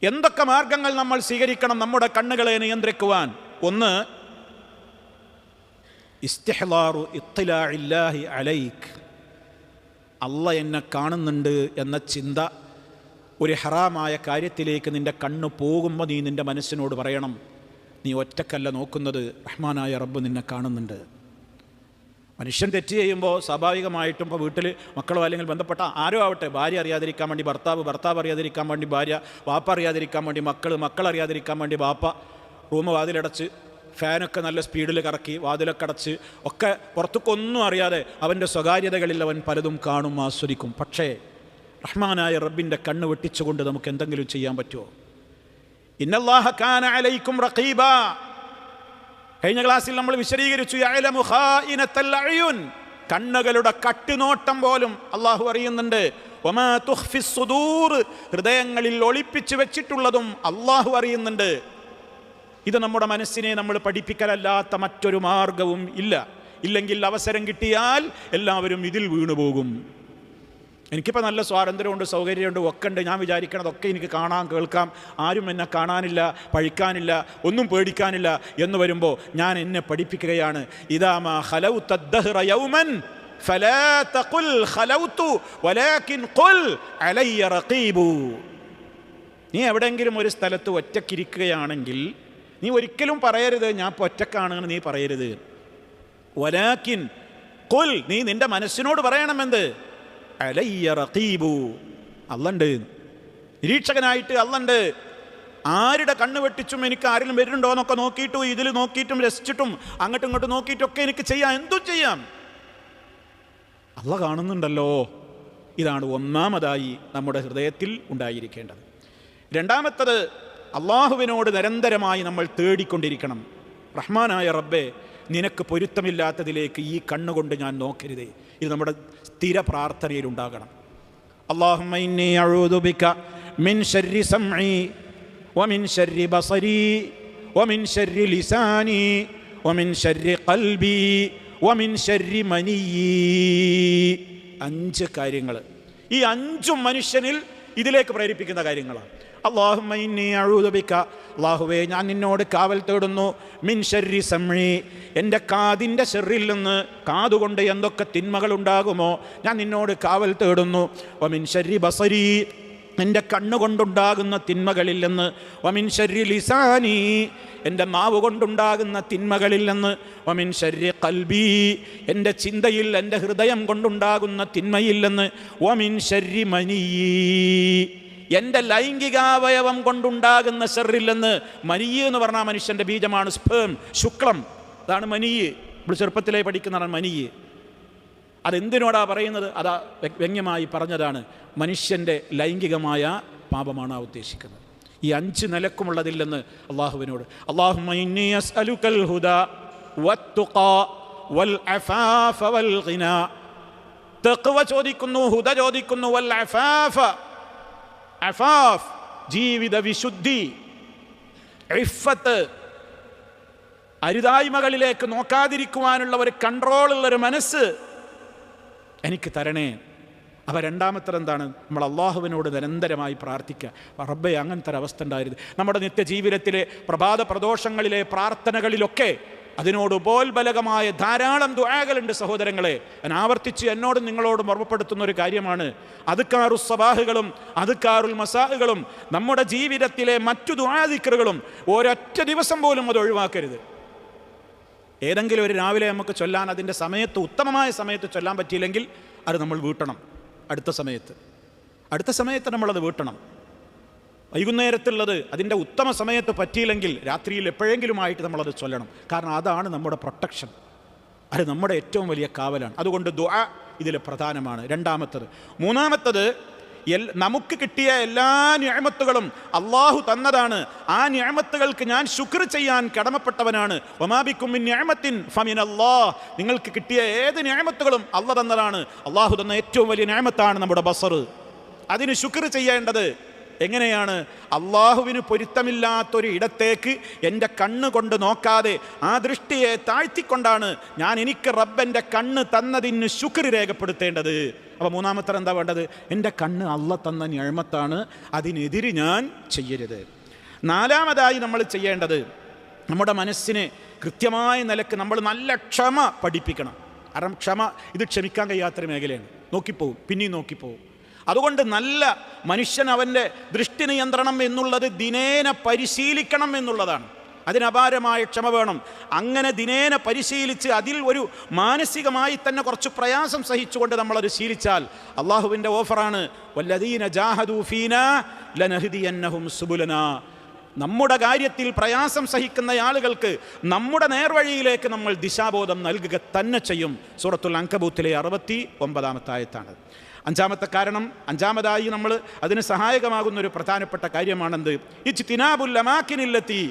എന്തൊക്കെ മാർഗങ്ങൾ നമ്മൾ സ്വീകരിക്കണം നമ്മുടെ കണ്ണുകളെ നിയന്ത്രിക്കുവാൻ? ഒന്ന്, ഇസ്തിഹ്ലാറു ഇത്തിലാഇല്ലാഹി അലൈക്, അല്ലാഹ് എന്നെ കാണുന്നുണ്ട് എന്ന ചിന്ത. ഒരു ഹറാമായ കാര്യത്തിലേക്ക് നിൻ്റെ കണ്ണ് പോകുമ്പോൾ നീ നിൻ്റെ മനസ്സിനോട് പറയണം, നീ ഒറ്റക്കല്ല നോക്കുന്നത്, റഹ്മാനായ റബ്ബ് നിന്നെ കാണുന്നുണ്ട്. മനുഷ്യൻ തെറ്റ് ചെയ്യുമ്പോൾ സ്വാഭാവികമായിട്ടും ഇപ്പോൾ വീട്ടിൽ മക്കളോ അല്ലെങ്കിൽ ബന്ധപ്പെട്ട ആരോ ആവട്ടെ, ഭാര്യ അറിയാതിരിക്കാൻ വേണ്ടി ഭർത്താവ്, ഭർത്താവ് അറിയാതിരിക്കാൻ വേണ്ടി ഭാര്യ, വാപ്പ അറിയാതിരിക്കാൻ വേണ്ടി മക്കൾ അറിയാതിരിക്കാൻ വേണ്ടി വാപ്പ റൂം വാതിലടച്ച് ഫാനൊക്കെ നല്ല സ്പീഡിൽ കറക്കി വാതിലൊക്കെ അടച്ച് ഒക്കെ പുറത്തേക്കൊന്നും അറിയാതെ അവൻ്റെ സ്വകാര്യതകളിൽ അവൻ പലതും കാണും, ആസ്വദിക്കും. പക്ഷേ റഹ്മാനായ റബ്ബിൻ്റെ കണ്ണ് വെട്ടിച്ചുകൊണ്ട് നമുക്ക് എന്തെങ്കിലും ചെയ്യാൻ പറ്റുമോ? ഇന്നല്ലാഹ കാന അലൈക്കും റഖീബാ. കഴിഞ്ഞ ക്ലാസ്സിൽ നമ്മൾ വിശദീകരിച്ചു, യഅലമു ഖായിനത്തൽ അയുൻ, കണ്ണുകളുടെ കട്ടുനോട്ടം പോലും അള്ളാഹു അറിയുന്നുണ്ട്. വമാ തുഖ്ഫിസ് സുദൂർ, ഹൃദയങ്ങളിൽ ഒളിപ്പിച്ചു വെച്ചിട്ടുള്ളതും അള്ളാഹു അറിയുന്നുണ്ട്. ഇത് നമ്മുടെ മനസ്സിനെ നമ്മൾ പഠിപ്പിക്കലല്ലാത്ത മറ്റൊരു മാർഗവും ഇല്ലെങ്കിൽ അവസരം കിട്ടിയാൽ എല്ലാവരും ഇതിൽ വീണുപോകും. എനിക്കിപ്പോൾ നല്ല സ്വാതന്ത്ര്യമുണ്ട്, സൗകര്യമുണ്ട്, ഒക്കെ ഉണ്ട്. ഞാൻ വിചാരിക്കണതൊക്കെ എനിക്ക് കാണാം, കേൾക്കാം, ആരും എന്നെ കാണാനില്ല, പഴിക്കാനില്ല, ഒന്നും പേടിക്കാനില്ല എന്ന് വരുമ്പോൾ ഞാൻ എന്നെ പഠിപ്പിക്കുകയാണ്. ഇദാമാ ഖലൗത അദ്ദഹ്റ യൗമൻ ഫലാ തഖുൽ ഖലൗതു വലാകിൻ ഖുൽ അലയ്യ റഖീബു. നീ എവിടെയെങ്കിലും ഒരു സ്ഥലത്ത് ഒറ്റക്കിരിക്കുകയാണെങ്കിൽ നീ ഒരിക്കലും പറയരുത് ഞാൻ ഇപ്പോൾ ഒറ്റക്കാണെന്ന് നീ പറയരുത്. വലാകിൻ ഖുൽ, നീ നിൻ്റെ മനസ്സിനോട് പറയണമെന്ത്? അലയ്യ റഖീബു, അല്ലണ്ട്, നിരീക്ഷകനായിട്ട് അല്ലണ്ട്. ആരുടെ കണ്ണ് വെട്ടിച്ചും എനിക്ക് ആരെങ്കിലും വരുന്നുണ്ടോ എന്നൊക്കെ നോക്കിയിട്ടും ഇതിൽ നോക്കിയിട്ടും രസിച്ചിട്ടും അങ്ങോട്ടും ഇങ്ങോട്ടും നോക്കിയിട്ടൊക്കെ എനിക്ക് ചെയ്യാം, എന്തും ചെയ്യാം. അല്ലാഹ് കാണുന്നുണ്ടല്ലോ. ഇതാണ് ഒന്നാമതായി നമ്മുടെ ഹൃദയത്തിൽ ഉണ്ടായിരിക്കേണ്ടത്. രണ്ടാമത്തത്, അള്ളാഹുവിനോട് നിരന്തരമായി നമ്മൾ തേടിക്കൊണ്ടിരിക്കണം. റഹ്മാനായ റബ്ബേ, നിനക്ക് പൊരുത്തമില്ലാത്തതിലേക്ക് ഈ കണ്ണുകൊണ്ട് ഞാൻ നോക്കരുതേ. ഇത് നമ്മുടെ സ്ഥിര പ്രാർത്ഥനയിലുണ്ടാകണം. അല്ലാഹുമ്മ ഇന്നി അഊദു ബിക മിൻ ശർരി സംഇ വമിൻ ശർരി ബസരി വമിൻ ശർരി ലിസാനി വമിൻ ശർരി ഖൽബി വമിൻ ശർരി മനിയി. 5 കാര്യങ്ങൾ. ഈ 5ഉം മനുഷ്യനിൽ ഇതിലേക്ക് പ്രേരിപ്പിക്കുന്ന കാര്യങ്ങളാണ്. അല്ലാഹുമ്മ ഇന്നി അഊദു ബിക, അല്ലാഹുവേ ഞാൻ നിന്നോട് കാവൽ തേടുന്നു, മിൻ ശർരി സംഇ, എൻ്റെ കാതിൻ്റെ ശർറിൽ നിന്ന്, കാതുകൊണ്ട് എന്തൊക്കെ തിന്മകൾ ഉണ്ടാകുമോ ഞാൻ നിന്നോട് കാവൽ തേടുന്നു. വമിൻ ശർരി ബസരി, എൻ്റെ കണ്ണുകൊണ്ടുണ്ടാകുന്ന തിന്മകളിൽ നിന്ന്. വമിൻ ശർരി ലിസാനി, എൻ്റെ നാവ് കൊണ്ടുണ്ടാകുന്ന തിന്മകളിൽ നിന്ന്. വമിൻ ശർരി ഖൽബി, എൻ്റെ ചിന്തയിൽ എൻ്റെ ഹൃദയം കൊണ്ടുണ്ടാകുന്ന തിന്മയിൽ നിന്ന്. വമിൻ ശർരി മനിയി, എൻ്റെ ലൈംഗികാവയവം കൊണ്ടുണ്ടാകുന്ന ശർറിൽ നിന്ന്. മനിയ് എന്ന് പറഞ്ഞാൽ മനുഷ്യൻ്റെ ബീജമാണ്, സ്പേം, ശുക്ലം, അതാണ് മനിയ്. നമ്മൾ ചെറുപ്പത്തിലേ പഠിക്കുന്നതാണ് മനിയ്. അതെന്തിനോടാ പറയുന്നത്? അതാ വ്യംഗ്യമായി പറഞ്ഞതാണ്. മനുഷ്യൻ്റെ ലൈംഗികമായ പാപമാണ് ആ ഉദ്ദേശിക്കുന്നത്. ഈ 5 നിലക്കുമുള്ളതില്ലെന്ന് അള്ളാഹുവിനോട്. അല്ലാഹുമ്മ ഇന്നി അസ്അലുകൽ ഹുദാ വത്തുഖാ വൽ അഫാഫ വൽ ഗിനാ. തഖ്വ ചോദിക്കുന്നു, ഹുദ ചോദിക്കുന്നു, വൽ അഫാഫ, അഫാഫ് ജീവിത വിശുദ്ധി, ഇഫ്ഫത്ത്, അരുതായ്മകളിലേക്ക് നോക്കാതിരിക്കുവാനുള്ള ഒരു കൺട്രോളുള്ളൊരു മനസ്സ് എനിക്ക് തരണേ. അപ്പോൾ രണ്ടാമത്തെ എന്താണ്? നമ്മൾ അള്ളാഹുവിനോട് നിരന്തരമായി പ്രാർത്ഥിക്കുക. റബ്ബേ, അങ്ങനത്തെ ഒരവസ്ഥ ഉണ്ടായിരുന്നു. നമ്മുടെ നിത്യജീവിതത്തിലെ പ്രഭാത പ്രദോഷങ്ങളിലെ പ്രാർത്ഥനകളിലൊക്കെ അതിനോട് ഉപോത്ബലകമായ ധാരാളം ദുആകളുണ്ട് സഹോദരങ്ങളെ. ഞാൻ ആവർത്തിച്ച് എന്നോടും നിങ്ങളോടും ഓർമ്മപ്പെടുത്തുന്ന ഒരു കാര്യമാണ്, അദ്കാറുസ് സബാഹുകളും അദ്കാറുൽ മസാഹുകളും നമ്മുടെ ജീവിതത്തിലെ മറ്റു ദുആ ദിക്റുകളും ഒരൊറ്റ ദിവസം പോലും അത് ഒഴിവാക്കരുത്. ഏതെങ്കിലും ഒരു രാവിലെ നമുക്ക് ചൊല്ലാൻ അതിൻ്റെ സമയത്ത്, ഉത്തമമായ സമയത്ത് ചൊല്ലാൻ പറ്റിയില്ലെങ്കിൽ അത് നമ്മൾ വീട്ടണം. അടുത്ത സമയത്ത് നമ്മളത് വീട്ടണം. വൈകുന്നേരത്തുള്ളത് അതിൻ്റെ ഉത്തമ സമയത്ത് പറ്റിയില്ലെങ്കിൽ രാത്രിയിൽ എപ്പോഴെങ്കിലുമായിട്ട് നമ്മളത് ചൊല്ലണം. കാരണം അതാണ് നമ്മുടെ പ്രൊട്ടക്ഷൻ, അത് നമ്മുടെ ഏറ്റവും വലിയ കാവലാണ്. അതുകൊണ്ട് ദുആ ഇതിൽ പ്രധാനമാണ്. രണ്ടാമത്തത്. മൂന്നാമത്തത്, നമുക്ക് കിട്ടിയ എല്ലാ നിഅമത്തുകളും അള്ളാഹു തന്നതാണ്. ആ നിഅമത്തുകൾക്ക് ഞാൻ ശുക്ർ ചെയ്യാൻ കടമപ്പെട്ടവനാണ്. വമാ ബികും മിൻ നിഅമത്തിൻ ഫമിനല്ലാഹ്, നിങ്ങൾക്ക് കിട്ടിയ ഏത് നിഅമത്തുകളും അള്ളാഹു തന്നതാണ്. അള്ളാഹു തന്ന ഏറ്റവും വലിയ നിഅമത്താണ് നമ്മുടെ ബസർ. അതിന് ശുക്ർ ചെയ്യേണ്ടത് എങ്ങനെയാണ്? അള്ളാഹുവിന് പൊരുത്തമില്ലാത്തൊരു ഇടത്തേക്ക് എൻ്റെ കണ്ണ് കൊണ്ട് നോക്കാതെ ആ ദൃഷ്ടിയെ താഴ്ത്തിക്കൊണ്ടാണ് ഞാൻ എനിക്ക് റബ്ബൻ്റെ കണ്ണ് തന്നതിന് ശുക്ർ രേഖപ്പെടുത്തേണ്ടത്. അപ്പോൾ മൂന്നാമത്തെ എന്താ വേണ്ടത്? എൻ്റെ കണ്ണ് അള്ള തന്ന നിഅമത്താണ്, അതിനെതിരെ ഞാൻ ചെയ്യരുത്. നാലാമതായി നമ്മൾ ചെയ്യേണ്ടത് നമ്മുടെ മനസ്സിനെ കൃത്യമായ നിലക്ക് നമ്മൾ നല്ല ക്ഷമ പഠിപ്പിക്കണം. കാരണം ക്ഷമ ഇത് ക്ഷമിക്കാൻ കഴിയാത്തൊരു മേഖലയാണ്. നോക്കിപ്പോവും, പിന്നെയും നോക്കിപ്പോവും. അതുകൊണ്ട് നല്ല മനുഷ്യൻ അവൻ്റെ ദൃഷ്ടി നിയന്ത്രണം എന്നുള്ളത് ദിനേന പരിശീലിക്കണം എന്നുള്ളതാണ്. അതിനപാരമായ ക്ഷമ വേണം. അങ്ങനെ ദിനേന പരിശീലിച്ച് അതിൽ ഒരു മാനസികമായി തന്നെ കുറച്ച് പ്രയാസം സഹിച്ചുകൊണ്ട് നമ്മളത് ശീലിച്ചാൽ അള്ളാഹുവിൻ്റെ ഓഫറാണ്, വല്ലദീന ജാഹദൂ ഫീനാ ലനഹ്ദിയന്നഹും സുബുലനാ. നമ്മുടെ കാര്യത്തിൽ പ്രയാസം സഹിക്കുന്ന ആളുകൾക്ക് നമ്മുടെ നേർവഴിയിലേക്ക് നമ്മൾ ദിശാബോധം നൽകുക തന്നെ ചെയ്യും. സൂറത്തുൽ അൻകബൂത്തിലെ 69-ാമത്തെ ആയത്താണ്. അഞ്ചാമതായി നമ്മൾ അതിന് സഹായകമാകുന്ന ഒരു പ്രധാനപ്പെട്ട കാര്യമാണെന്ത്? ഇജ്തിനാബുൽ അമാകിനില്ലത്തി.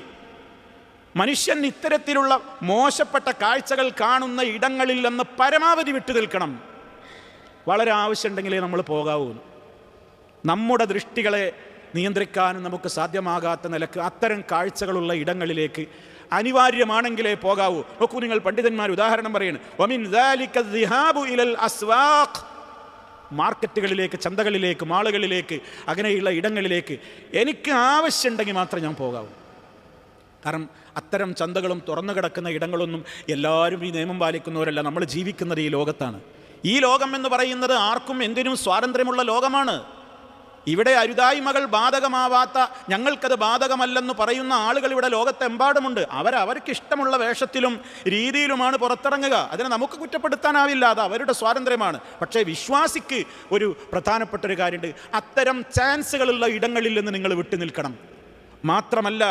മനുഷ്യൻ ഇത്തരത്തിലുള്ള മോശപ്പെട്ട കാഴ്ചകൾ കാണുന്ന ഇടങ്ങളിൽ നിന്ന് പരമാവധി വിട്ടു നിൽക്കണം. വളരെ ആവശ്യമുണ്ടെങ്കിലേ നമ്മൾ പോകാവൂ. നമ്മുടെ ദൃഷ്ടികളെ നിയന്ത്രിക്കാനും നമുക്ക് സാധ്യമാകാത്ത നിലക്ക് അത്തരം കാഴ്ചകളുള്ള ഇടങ്ങളിലേക്ക് അനിവാര്യമാണെങ്കിലേ പോകാവൂ. നോക്കൂ, നിങ്ങൾ പണ്ഡിതന്മാർ ഉദാഹരണം പറയുന്നു. വമിൻ ദാലിക ദിഹാബു ഇലൽ അസ്വാഖ്. മാർക്കറ്റുകളിലേക്ക്, ചന്തകളിലേക്ക്, മാളുകളിലേക്ക്, അങ്ങനെയുള്ള ഇടങ്ങളിലേക്ക് എനിക്ക് ആവശ്യമുണ്ടെങ്കിൽ മാത്രമേ ഞാൻ പോകാവൂ. കാരണം അത്തരം ചന്തകളും തുറന്നു കിടക്കുന്ന ഇടങ്ങളൊന്നും എല്ലാവരും ഈ നിയമം പാലിക്കുന്നവരല്ല. നമ്മൾ ജീവിക്കുന്നത് ഈ ലോകത്താണ്. ഈ ലോകം എന്ന് പറയുന്നത് ആർക്കും എന്തിനും സ്വാതന്ത്ര്യമുള്ള ലോകമാണ്. ഇവിടെ അരുതായ്മകൾ ബാധകമാവാത്ത, ഞങ്ങൾക്കത് ബാധകമല്ലെന്ന് പറയുന്ന ആളുകൾ ഇവിടെ ലോകത്തെമ്പാടുമുണ്ട്. അവർക്ക് ഇഷ്ടമുള്ള വേഷത്തിലും രീതിയിലുമാണ് പുറത്തിറങ്ങുക. അതിനെ നമുക്ക് കുറ്റപ്പെടുത്താനാവില്ല, അത് അവരുടെ സ്വാതന്ത്ര്യമാണ്. പക്ഷേ വിശ്വാസിക്ക് ഒരു പ്രധാനപ്പെട്ട ഒരു കാര്യമുണ്ട്. അത്തരം ചാൻസുകളുള്ള ഇടങ്ങളിൽ നിന്ന് നിങ്ങൾ വിട്ടു നിൽക്കണം. മാത്രമല്ല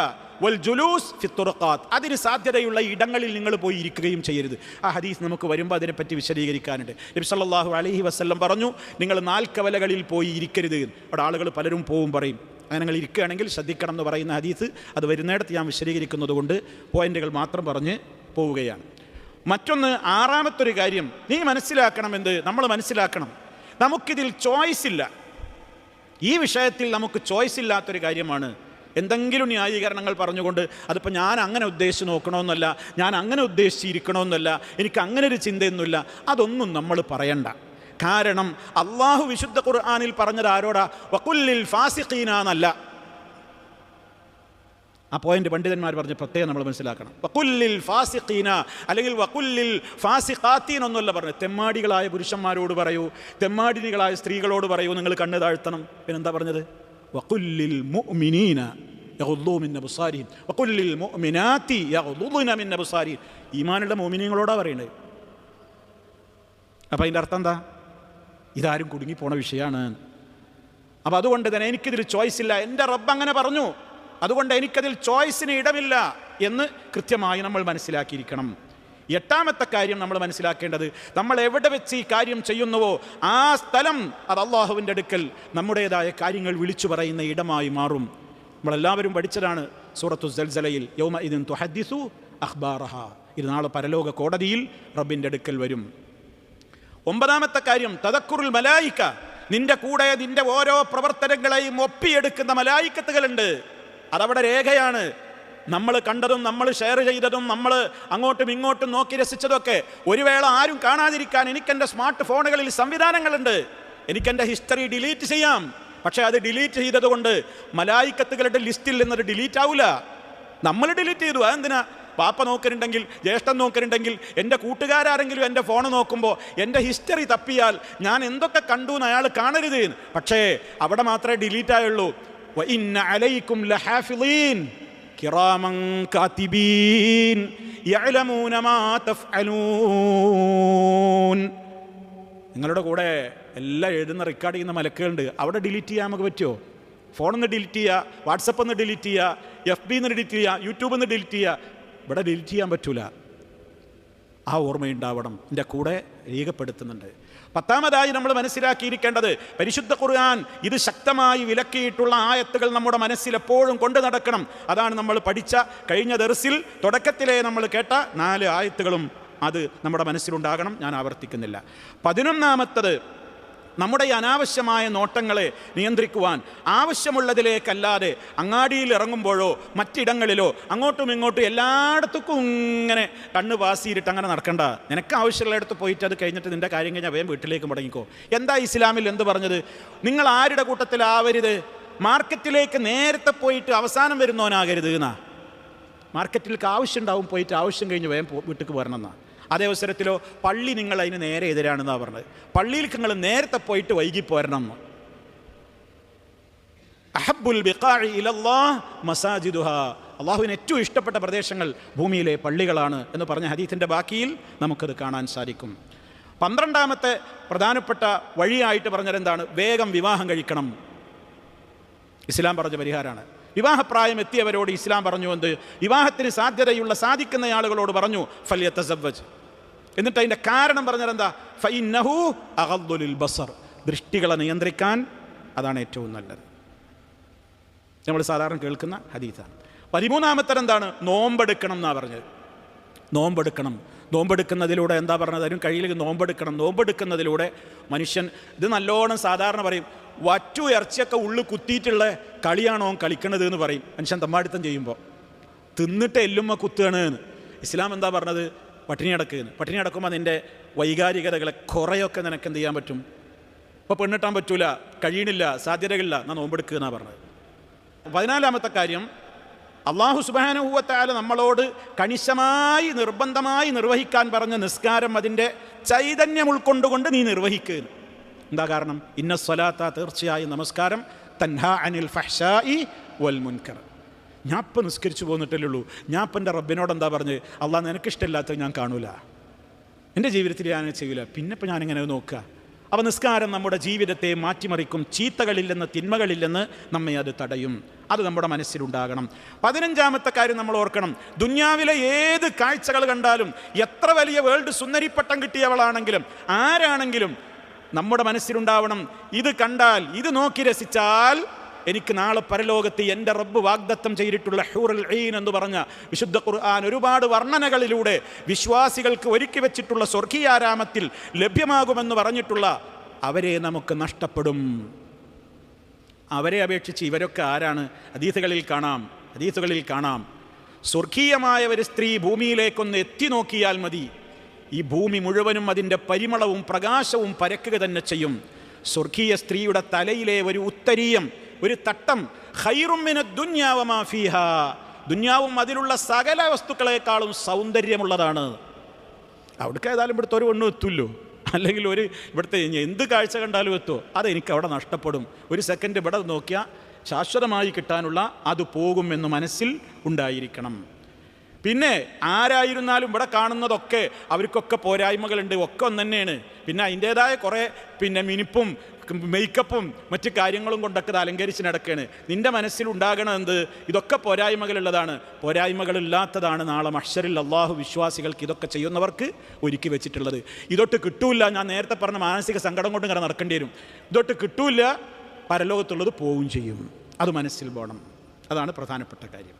വൽ ജുലൂസ് ഫി തുറഖാത്ത്, അതിന് സാധ്യതയുള്ള ഇടങ്ങളിൽ നിങ്ങൾ പോയി ഇരിക്കുകയും ചെയ്യരുത്. ആ ഹദീസ് നമുക്ക് വരുമ്പോൾ അതിനെപ്പറ്റി വിശദീകരിക്കാനുണ്ട്. നബി സല്ലല്ലാഹു അലൈഹി വസല്ലം പറഞ്ഞു, നിങ്ങൾ നാൽക്കവലകളിൽ പോയി ഇരിക്കരുത്. അവിടെ ആളുകൾ പലരും പോവും പറയും. അങ്ങനെ നിങ്ങൾ ഇരിക്കുകയാണെങ്കിൽ ശ്രദ്ധിക്കണം എന്ന് പറയുന്ന ഹദീസ് അത് വരുന്നിടത്ത് ഞാൻ വിശദീകരിക്കുന്നത് കൊണ്ട് പോയിന്റുകൾ മാത്രം പറഞ്ഞ് പോവുകയാണ്. മറ്റൊന്ന്, ആറാമത്തൊരു കാര്യം നീ മനസ്സിലാക്കണമെന്ത്? നമ്മൾ മനസ്സിലാക്കണം, നമുക്കിതിൽ ചോയ്സ് ഇല്ല. ഈ വിഷയത്തിൽ നമുക്ക് ചോയ്സ് ഇല്ലാത്തൊരു കാര്യമാണ്. എന്തെങ്കിലും ന്യായീകരണങ്ങൾ പറഞ്ഞുകൊണ്ട് അതിപ്പോൾ ഞാൻ അങ്ങനെ ഉദ്ദേശിച്ച് നോക്കണമെന്നല്ല, ഞാൻ അങ്ങനെ ഉദ്ദേശിച്ചിരിക്കണമെന്നല്ല, എനിക്ക് അങ്ങനെ ഒരു ചിന്തയൊന്നുമില്ല, അതൊന്നും നമ്മൾ പറയണ്ട. കാരണം അള്ളാഹു വിശുദ്ധ ഖുർആനിൽ പറഞ്ഞത് ആരോടാ? വഖുല്ലിൽ ഫാസിഖീന എന്നല്ല. ആ പോയിന്റ് പണ്ഡിതന്മാർ പറഞ്ഞ് പ്രത്യേകം നമ്മൾ മനസ്സിലാക്കണം. വഖുല്ലിൽ ഫാസിഖീന അല്ലെങ്കിൽ വഖുല്ലിൽ ഫാസിഖാത്തീൻ ഒന്നുമല്ല പറഞ്ഞത്. തെമ്മാടികളായ പുരുഷന്മാരോട് പറയൂ, തെമ്മാടിനികളായ സ്ത്രീകളോട് പറയൂ നിങ്ങൾ കണ്ണ് താഴ്ത്തണം. പിന്നെന്താ പറഞ്ഞത്? വഖുല്ലിൽ മുഅ്മിനീന യഗ്ദൂ മിൻ അബ്സാരിഹിം വഖുല്ലിൽ മുഅ്മിനാതി യഗ്ദൂന മിൻ അബ്സാരിഹിം. ഈമാനുള്ള മുഅ്മിനീങ്ങളോടാ പറയുന്നത്. അപ്പം അതിൻ്റെ അർത്ഥം എന്താ? ഇതാരും കുടുങ്ങിപ്പോണ വിഷയമാണ്. അപ്പം അതുകൊണ്ട് തന്നെ എനിക്കിതിൽ ചോയ്സ് ഇല്ല, എൻ്റെ റബ്ബ് അങ്ങനെ പറഞ്ഞു, അതുകൊണ്ട് എനിക്കതിൽ ചോയ്സിന് ഇടമില്ല എന്ന് കൃത്യമായി നമ്മൾ മനസ്സിലാക്കിയിരിക്കണം. എട്ടാമത്തെ കാര്യം നമ്മൾ മനസ്സിലാക്കേണ്ടത്, നമ്മൾ എവിടെ വെച്ച് ഈ കാര്യം ചെയ്യുന്നുവോ ആ സ്ഥലം അത് അള്ളാഹുവിൻ്റെ അടുക്കൽ നമ്മുടേതായ കാര്യങ്ങൾ വിളിച്ചു പറയുന്ന ഇടമായി മാറും. നമ്മളെല്ലാവരും പഠിച്ചതാണ് സൂറത്തു സൽസലയിൽ, യൗമഇദിൻ തുഹദ്ദിസു അഖ്ബാറഹ. ഇത് നാളെ പരലോക കോടതിയിൽ റബ്ബിൻ്റെ അടുക്കൽ വരും. ഒമ്പതാമത്തെ കാര്യം, തദക്കുറുൽ മലായിക. നിന്റെ കൂടെ നിന്റെ ഓരോ പ്രവർത്തനങ്ങളെയും ഒപ്പിയെടുക്കുന്ന മലായിക്കത്തുകളുണ്ട്. അതവിടെ രേഖയാണ്. നമ്മൾ കണ്ടതും നമ്മൾ ഷെയർ ചെയ്തതും നമ്മൾ അങ്ങോട്ടും ഇങ്ങോട്ടും നോക്കി രസിച്ചതൊക്കെ ഒരു വേള ആരും കാണാതിരിക്കാൻ എനിക്കെൻ്റെ സ്മാർട്ട് ഫോണുകളിൽ സംവിധാനങ്ങളുണ്ട്. എനിക്കെൻ്റെ ഹിസ്റ്ററി ഡിലീറ്റ് ചെയ്യാം. പക്ഷേ അത് ഡിലീറ്റ് ചെയ്തതുകൊണ്ട് മലായിക്കത്തുകളുടെ ലിസ്റ്റിൽ നിന്നത് ഡിലീറ്റ് ആവില്ല. നമ്മൾ ഡിലീറ്റ് ചെയ്തു. അതെന്തിനാ? പാപ്പ നോക്കലുണ്ടെങ്കിൽ, ജ്യേഷ്ഠൻ നോക്കലുണ്ടെങ്കിൽ, എൻ്റെ കൂട്ടുകാരെങ്കിലും എൻ്റെ ഫോൺ നോക്കുമ്പോൾ എൻ്റെ ഹിസ്റ്ററി തപ്പിയാൽ ഞാൻ എന്തൊക്കെ കണ്ടു എന്ന് അയാൾ കാണരുത്. പക്ഷേ അവിടെ മാത്രമേ ഡിലീറ്റ് ആയുള്ളൂ. വഇന്ന അലൈക്കും ലഹാഫിളീൻ കിറാമൻ കാതിബീൻ യഅലമൂന മാ തഫ്അലൂൻ. നിങ്ങളുടെ കൂടെ എല്ലാം എഴുതുന്ന റെക്കോർഡ് ചെയ്യുന്ന മലക്കുകളുണ്ട്. അവിടെ ഡിലീറ്റ് ചെയ്യാൻ നമുക്ക് പറ്റുമോ? ഫോണിൽ നിന്ന് ഡിലീറ്റ് ചെയ്യുക, വാട്സപ്പിൽ നിന്ന് ഡിലീറ്റ് ചെയ്യുക, FB നിന്ന് ഡിലീറ്റ് ചെയ്യുക, യൂട്യൂബിൽ നിന്ന് ഡിലീറ്റ് ചെയ്യുക. ഇവിടെ ഡിലീറ്റ് ചെയ്യാൻ പറ്റൂല. ആ ഓർമ്മയുണ്ടാവണം, എൻ്റെ കൂടെ രേഖപ്പെടുത്തുന്നുണ്ട്. പത്താമതായി നമ്മൾ മനസ്സിലാക്കിയിരിക്കേണ്ടത്, പരിശുദ്ധ ഖുർആൻ ഇത് ശക്തമായി വിലക്കിയിട്ടുള്ള ആയത്തുകൾ നമ്മുടെ മനസ്സിൽ എപ്പോഴും കൊണ്ടു നടക്കണം. അതാണ് നമ്മൾ പഠിച്ച കഴിഞ്ഞ ദർസിൽ തുടക്കത്തിലേ നമ്മൾ കേട്ട 4 ആയത്തുകളും അത് നമ്മുടെ മനസ്സിലുണ്ടാകണം. ഞാൻ ആവർത്തിക്കുന്നില്ല. 11ാമത്തത്, നമ്മുടെ ഈ അനാവശ്യമായ നോട്ടങ്ങളെ നിയന്ത്രിക്കുവാൻ ആവശ്യമുള്ളതിലേക്കല്ലാതെ അങ്ങാടിയിൽ ഇറങ്ങുമ്പോഴോ മറ്റിടങ്ങളിലോ അങ്ങോട്ടും ഇങ്ങോട്ടും എല്ലായിടത്തും ഇങ്ങനെ കണ്ണ് പാസിയിട്ട് അങ്ങനെ നടക്കണ്ട. നിനക്ക് ആവശ്യമുള്ളിടത്ത് പോയിട്ട് അത് കഴിഞ്ഞിട്ട് നിൻ്റെ കാര്യം കഴിഞ്ഞാൽ വേഗം വീട്ടിലേക്ക് മടങ്ങിക്കോ. എന്താ ഇസ്ലാമിൽ എന്ത് പറഞ്ഞത്? നിങ്ങൾ ആരുടെ കൂട്ടത്തിലാവരുത്? മാർക്കറ്റിലേക്ക് നേരത്തെ പോയിട്ട് അവസാനം വരുന്നവനാകരുത് എന്നാ. മാർക്കറ്റിലേക്ക് ആവശ്യം ഉണ്ടാവും, പോയിട്ട് ആവശ്യം കഴിഞ്ഞ് വേഗം വീട്ടിലേക്ക് വരണം എന്നാ. അതേ അവസരത്തിലോ പള്ളി നിങ്ങൾ അതിന് നേരെ എതിരാണെന്നാണ് പറഞ്ഞത്. പള്ളിയിലേക്ക് നിങ്ങൾ നേരത്തെ പോയിട്ട് വൈകി പോരണം എന്ന്. അഹബ്ബുൽ ബിഖാഇ ഇലല്ലാഹ് മസാജിദുഹാ, അള്ളാഹുവിന് ഏറ്റവും ഇഷ്ടപ്പെട്ട പ്രദേശങ്ങൾ ഭൂമിയിലെ പള്ളികളാണ് എന്ന് പറഞ്ഞ ഹദീസിൻ്റെ ബാക്കിയിൽ നമുക്കത് കാണാൻ സാധിക്കും. 12ാമത്തെ പ്രധാനപ്പെട്ട വഴിയായിട്ട് പറഞ്ഞതെന്താണ്? വേഗം വിവാഹം കഴിക്കണം. ഇസ്ലാം പറഞ്ഞ പരിഹാരമാണ്. വിവാഹപ്രായം എത്തിയവരോട് ഇസ്ലാം പറഞ്ഞു എന്ത്? വിവാഹത്തിന് സാധിക്കുന്ന ആളുകളോട് പറഞ്ഞു ഫല്യതസവ്വജ്. എന്നിട്ട് അതിൻ്റെ കാരണം പറഞ്ഞതെന്താ? ഫഇന്നഹു അഗദ്ദു ലിൽ ബസർ, ദൃഷ്ടികളെ നിയന്ത്രിക്കാൻ അതാണ് ഏറ്റവും നല്ലത്. നമ്മൾ സാധാരണ കേൾക്കുന്ന ഹദീസാണ്. 13ാമത്തെ എന്താണ്? നോമ്പെടുക്കണം എന്നാണ് പറഞ്ഞത്. നോമ്പെടുക്കുന്നതിലൂടെ എന്താ പറഞ്ഞത്? അതിനും കഴിയില്ലെങ്കിൽ നോമ്പെടുക്കണം. നോമ്പെടുക്കുന്നതിലൂടെ മനുഷ്യൻ, ഇത് നല്ലോണം സാധാരണ പറയും, വറ്റു ഇറച്ചിയൊക്കെ ഉള്ളിൽ കുത്തിയിട്ടുള്ള കളിയാണോ കളിക്കണത് എന്ന് പറയും മനുഷ്യൻ തമ്മാടിത്തം ചെയ്യുമ്പോൾ. തിന്നിട്ട് എല്ലുമ്മ കുത്തുകയാണ് എന്ന്. ഇസ്ലാം എന്താ പറഞ്ഞത്? പട്ടിണി അടക്കുകയെന്ന്. പട്ടിണി അടക്കുമ്പോൾ അതിൻ്റെ വൈകാരികതകളെ കുറേയൊക്കെ നിനക്ക് എന്ത് ചെയ്യാൻ പറ്റും? ഇപ്പോൾ പെണ്ണിട്ടാൻ പറ്റൂല, കഴിയണില്ല, സാധ്യതകളില്ല, എന്നാൽ നോമ്പെടുക്കുക എന്നാണ് പറഞ്ഞത്. 14ാമത്തെ കാര്യം, അള്ളാഹു സുബ്ഹാനഹു വ തആല നമ്മളോട് കണിശമായി നിർബന്ധമായി നിർവഹിക്കാൻ പറഞ്ഞ നിസ്കാരം അതിൻ്റെ ചൈതന്യം ഉൾക്കൊണ്ടുകൊണ്ട് നീ നിർവഹിക്കുക. എന്താ കാരണം? ഇന്ന സ്വലാത്ത, തീർച്ചയായും നമസ്കാരം, തൻഹാ അനിൽ ഫഹ്ശാഇ വൽ മുൻകർ. ഞാൻ ഇപ്പം നിസ്കരിച്ചു പോന്നിട്ടല്ലേ ഉള്ളൂ. ഞാൻ ഇപ്പം എൻ്റെ റബ്ബിനോട് എന്താ പറഞ്ഞ്? അള്ളാഹ് നിനക്കിഷ്ടമില്ലാത്തത് ഞാൻ കാണൂല, എൻ്റെ ജീവിതത്തിൽ ഞാൻ ചെയ്യൂല, പിന്നെ ഇപ്പം ഞാനിങ്ങനെ നോക്കുക. അപ്പോൾ നിസ്കാരം നമ്മുടെ ജീവിതത്തെ മാറ്റിമറിക്കും. ചീത്തകളില്ലെന്ന്, തിന്മകളില്ലെന്ന് നമ്മെ അത് തടയും. അത് നമ്മുടെ മനസ്സിലുണ്ടാകണം. 15ാമത്തെ കാര്യം നമ്മൾ ഓർക്കണം, ദുന്യാവിലെ ഏത് കാഴ്ചകൾ കണ്ടാലും, എത്ര വലിയ വേൾഡ് സുന്ദരിപ്പട്ടം കിട്ടിയവളാണെങ്കിലും ആരാണെങ്കിലും നമ്മുടെ മനസ്സിലുണ്ടാവണം, ഇത് കണ്ടാൽ, ഇത് നോക്കി രസിച്ചാൽ എനിക്ക് നാളെ പരലോകത്ത് എൻ്റെ റബ്ബ് വാഗ്ദത്തം ചെയ്തിട്ടുള്ള ഹൂറുൽ ഐൻ എന്ന് പറഞ്ഞ വിശുദ്ധ ഖുർആൻ ഒരുപാട് വർണ്ണനകളിലൂടെ വിശ്വാസികൾക്ക് ഒരുക്കി വെച്ചിട്ടുള്ള സ്വർഗീയാരാമത്തിൽ ലഭ്യമാകുമെന്ന് പറഞ്ഞിട്ടുള്ള അവരെ നമുക്ക് നഷ്ടപ്പെടും. അവരെ അപേക്ഷിച്ച് ഇവരൊക്കെ ആരാണ്? ഹദീസുകളിൽ കാണാം സ്വർഗീയമായ ഒരു സ്ത്രീ ഭൂമിയിലേക്കൊന്ന് എത്തി നോക്കിയാൽ മതി, ഈ ഭൂമി മുഴുവനും അതിൻ്റെ പരിമളവും പ്രകാശവും പരക്കുക തന്നെ ചെയ്യും. സ്വർഗീയ സ്ത്രീയുടെ തലയിലെ ഒരു ഉത്തരീയം, ഒരു തട്ടം, ഖൈറും മിനദ് ദുനിയാ വമാ ഫീഹാ, ദുനിയാവും അതിലുള്ള സകല വസ്തുക്കളെക്കാളും സൗന്ദര്യമുള്ളതാണ്. അവിടേക്ക് ഏതായാലും ഇവിടുത്തെ ഒരു പെണ്ണും എത്തുമല്ലോ, അല്ലെങ്കിൽ ഇവിടുത്തെ എന്ത് കാഴ്ച കണ്ടാലും എത്തുമോ? അതെനിക്ക് അവിടെ നഷ്ടപ്പെടും. ഒരു സെക്കൻഡ് ഇവിടെ നോക്കിയാൽ ശാശ്വതമായി കിട്ടാനുള്ള അത് പോകും എന്ന് മനസ്സിൽ ഉണ്ടായിരിക്കണം. പിന്നെ ആരായിരുന്നാലും ഇവിടെ കാണുന്നതൊക്കെ അവർക്കൊക്കെ പോരായ്മകളുണ്ട്, ഒക്കെ ഒന്ന് തന്നെയാണ്. പിന്നെ അതിൻ്റേതായ കുറേ മിനിപ്പും മേക്കപ്പും മറ്റു കാര്യങ്ങളും കൊണ്ടൊക്കെ ഇത് അലങ്കരിച്ച് നടക്കുകയാണ്. നിൻ്റെ മനസ്സിലുണ്ടാകണം എന്ത്? ഇതൊക്കെ പോരായ്മകളുള്ളതാണ്. പോരായ്മകളില്ലാത്തതാണ് നാളെ മഹ്ശറിൽ അള്ളാഹു വിശ്വാസികൾക്ക്, ഇതൊക്കെ ചെയ്യുന്നവർക്ക് ഒരുക്കി വെച്ചിട്ടുള്ളത്. ഇതൊട്ട് കിട്ടൂല, ഞാൻ നേരത്തെ പറഞ്ഞ മാനസിക സങ്കടം കൊണ്ട് ഇങ്ങനെ നടക്കേണ്ടി വരും. ഇതൊട്ട് കിട്ടൂല, പരലോകത്തുള്ളത് പോവുകയും ചെയ്യും. അത് മനസ്സിൽ പോകണം. അതാണ് പ്രധാനപ്പെട്ട കാര്യം.